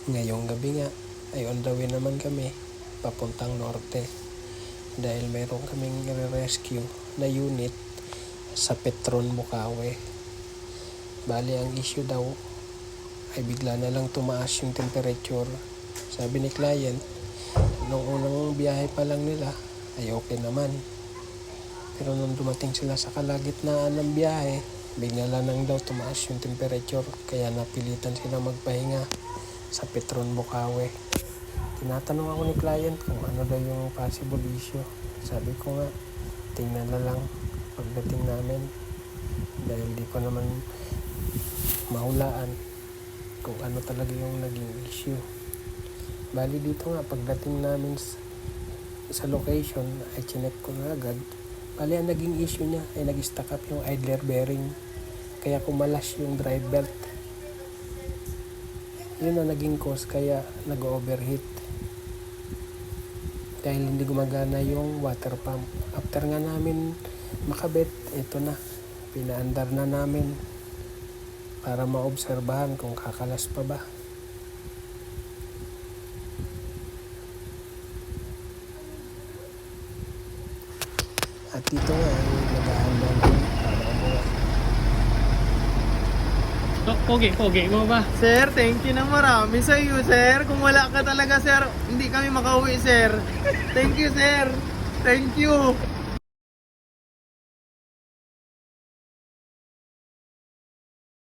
Ngayong gabi nga ay on the way naman kami papuntang norte dahil meron kaming rescue na unit sa Petron, Bukawi. Bali ang issue daw ay bigla na lang tumaas yung temperature. Sabi ni client, nung unang biyahe pa lang nila ay okay naman. Pero nung dumating sila sa kalagitnaan ng biyahe, bigla lang daw tumaas yung temperature, kaya napilitan sila magpahinga sa Petron, Bukawi. Tinatanong ako ni client kung ano daw yung possible issue. Sabi ko nga, tingnan na lang pagdating namin dahil di ko naman mahulaan kung ano talaga yung naging issue. Bali dito nga, pagdating namin sa location ay chinek ko na agad. Bali ang naging issue niya ay nag-stack up yung idler bearing, kaya kumalas yung drive belt. Yun ang naging cause, kaya nag-overheat dahil hindi gumagana yung water pump. After nga namin makabit, ito na, pinaandar na namin para maobserbahan kung kakalas pa ba. At dito nga ay nag-ahanda na para umuwi. Pogi mo ba? Sir, thank you na marami sa iyo, sir. Kung wala ka talaga, sir, hindi kami makauwi, sir. Thank you, sir. Thank you.